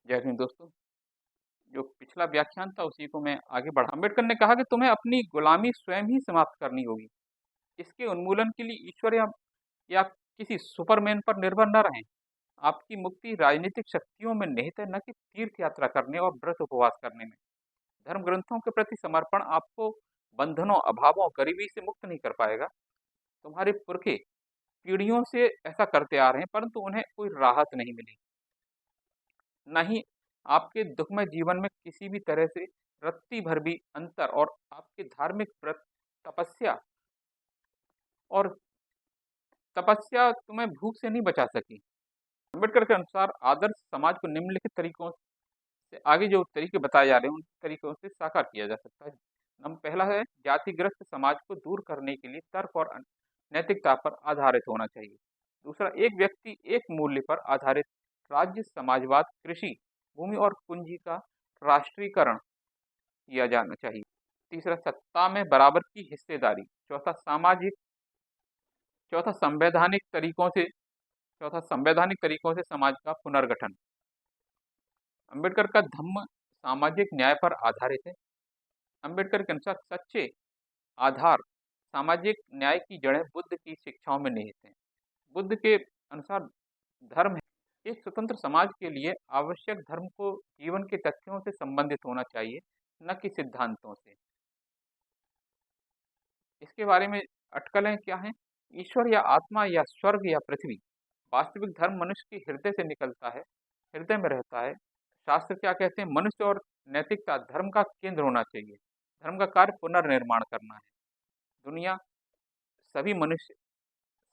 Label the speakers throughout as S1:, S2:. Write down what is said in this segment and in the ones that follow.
S1: जय हिंद दोस्तों। जो पिछला व्याख्यान था उसी को मैं आगे बढ़ा। अम्बेडकर ने कहा कि तुम्हें अपनी गुलामी स्वयं ही समाप्त करनी होगी। इसके उन्मूलन के लिए ईश्वर या किसी सुपरमैन पर निर्भर न रहें। आपकी मुक्ति राजनीतिक शक्तियों में निहित है, न कि तीर्थ यात्रा करने और व्रत उपवास करने में। धर्म ग्रंथों के प्रति समर्पण आपको बंधनों, अभावों, गरीबी से मुक्त नहीं कर पाएगा। तुम्हारे पुरखे पीढ़ियों से ऐसा करते आ रहे हैं, परंतु उन्हें कोई राहत नहीं मिली। न ही आपके दुखमय जीवन में किसी भी तरह से रत्ती भर भी अंतर, और आपके धार्मिक व्रत, तपस्या और तपस्या तुम्हें भूख से नहीं बचा सकी। अम्बेडकर के अनुसार आदर्श समाज को निम्नलिखित तरीकों से, आगे जो तरीके बताए जा रहे हैं उन तरीकों से साकार किया जा सकता है। पहला है, जातिग्रस्त समाज को दूर करने के लिए तर्क और नैतिकता पर आधारित होना चाहिए। दूसरा, एक व्यक्ति एक मूल्य पर आधारित राज्य, समाजवाद, कृषि, भूमि और पूंजी का राष्ट्रीयकरण किया जाना चाहिए। तीसरा, सत्ता में बराबर की हिस्सेदारी। चौथा संवैधानिक तरीकों से समाज का पुनर्गठन। अंबेडकर का धम्म सामाजिक न्याय पर आधारित है। अंबेडकर के अनुसार सच्चे आधार सामाजिक न्याय की जड़ें बुद्ध की शिक्षाओं में निहित हैं। बुद्ध के अनुसार धर्म है। एक स्वतंत्र समाज के लिए आवश्यक धर्म को जीवन के तथ्यों से संबंधित होना चाहिए, न कि सिद्धांतों से। इसके बारे में अटकलें क्या हैं? ईश्वर या आत्मा या स्वर्ग या पृथ्वी। वास्तविक धर्म मनुष्य के हृदय से निकलता है, हृदय में रहता है। शास्त्र क्या कहते हैं? मनुष्य और नैतिकता धर्म का केंद्र होना चाहिए। धर्म का कार्य पुनर्निर्माण करना है। दुनिया, सभी मनुष्य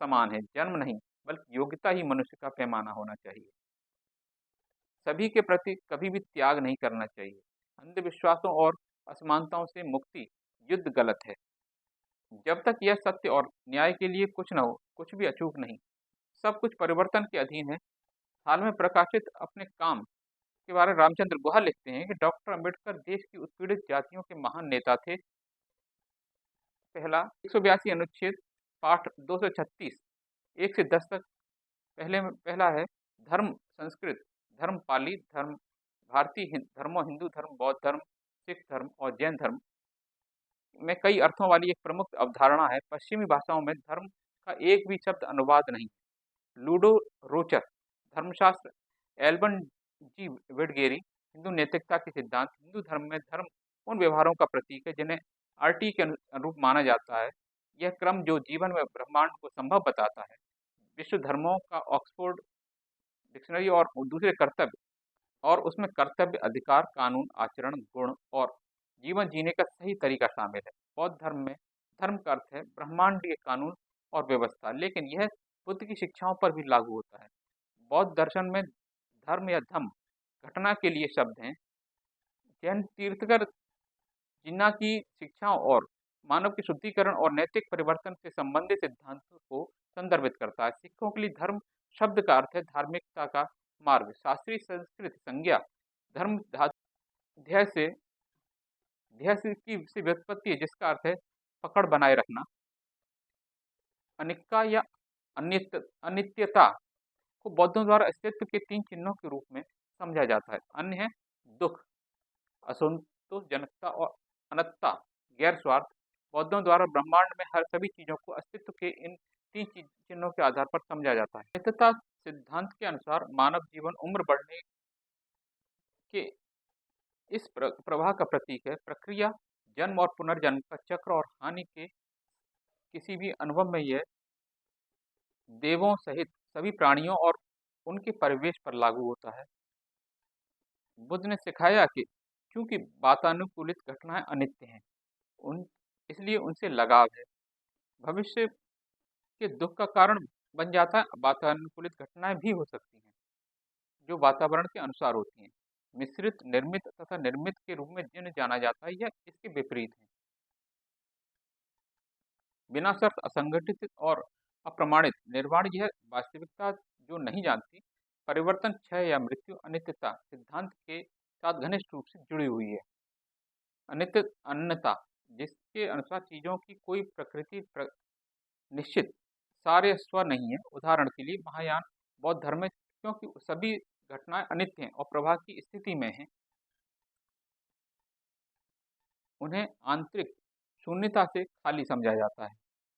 S1: समान है, जन्म नहीं बल्कि योग्यता ही मनुष्य का पैमाना होना चाहिए। सभी के प्रति कभी भी त्याग नहीं करना चाहिए। अंधविश्वासों और असमानताओं से मुक्ति। युद्ध गलत है जब तक यह सत्य और न्याय के लिए कुछ न हो। कुछ भी अचूक नहीं, सब कुछ परिवर्तन के अधीन है। हाल में प्रकाशित अपने काम के बारे में रामचंद्र गुहा लिखते हैं कि डॉक्टर अंबेडकर देश की उत्पीड़ित जातियों के महान नेता थे। पहला 182 अनुच्छेद, पाठ 236, 1 से 10 तक। पहला है, धर्म संस्कृत, धर्म पाली, धर्म भारतीय, धर्मों हिंदू धर्म, बौद्ध धर्म, सिख धर्म और जैन धर्म में कई अर्थों वाली एक प्रमुख अवधारणा है। पश्चिमी भाषाओं में धर्म का एक भी शब्द अनुवाद नहीं। लूडो रोचर, धर्मशास्त्र, एल्बन जी विडगेरी, हिंदू नैतिकता के सिद्धांत। हिंदू धर्म में धर्म उन व्यवहारों का प्रतीक है जिन्हें आरटी के अनुरूप माना जाता है। यह क्रम जो जीवन में ब्रह्मांड को संभव बताता है। विश्व धर्मों का ऑक्सफोर्ड डिक्शनरी और दूसरे कर्तव्य, और उसमें कर्तव्य, अधिकार, कानून, आचरण, गुण और जीवन जीने का सही तरीका शामिल है। बौद्ध धर्म में धर्म का अर्थ है ब्रह्मांडीय कानून और व्यवस्था, लेकिन यह बुद्ध की शिक्षाओं पर भी लागू होता है। बौद्ध दर्शन में धर्म या धम्म घटना के लिए शब्द हैं। जैन तीर्थकर जिन्ना की शिक्षाओं और मानव के शुद्धिकरण और नैतिक परिवर्तन से संबंधित सिद्धांतों को संदर्भित करता है। सिखों के लिए धर्म शब्द का अर्थ है धार्मिकता का मार्ग। शास्त्रीय संस्कृत संज्ञा धर्म धातु ध्यय से व्युत्पत्ति है, जिसका अर्थ है पकड़ बनाए रखना। अनिक्का या अनित्यता को बौद्धों द्वारा अस्तित्व के 3 चिन्हों के रूप में समझा जाता है। अन्य है दुख, असंतोषजनकता और अनंतता, गैर स्वार्थ। बौद्धों द्वारा ब्रह्मांड में हर सभी चीजों को अस्तित्व के इन 3 चिन्हों के आधार पर समझा जाता है। नित्यता सिद्धांत के अनुसार मानव जीवन उम्र बढ़ने के इस प्रवाह का प्रतीक है। प्रक्रिया, जन्म और पुनर्जन्म का चक्र और हानि के किसी भी अनुभव में यह देवों सहित सभी प्राणियों और उनके परिवेश पर लागू होता है। बुद्ध ने सिखाया कि क्योंकि वातानुकूलित घटनाएं अनित्य हैं, इसलिए उनसे लगाव है। भविष्य के दुख का कारण बन जाता है। वातानुकूलित घटनाएं भी हो सकती हैं जो वातावरण के अनुसार होती हैं। मिश्रित, निर्मित तथा निर्मित के रूप में जिन्हें जाना जाता है, यह इसके विपरीत है। बिना शर्त असंगठित और अप्रमाणित निर्वाण, यह वास्तविकता जो नहीं जानती परिवर्तन, क्षय या मृत्यु, अनित्यता सिद्धांत के साथ घनिष्ठ रूप से जुड़ी हुई है। अन्यता, जिसके अनुसार चीजों की कोई प्रकृति निश्चित सारे स्व नहीं है। उदाहरण के लिए महायान बौद्ध धर्म में क्योंकि सभी घटनाएं अनित्य हैं और प्रवाह की स्थिति में हैं, उन्हें आंतरिक शून्यता से खाली समझा जाता है।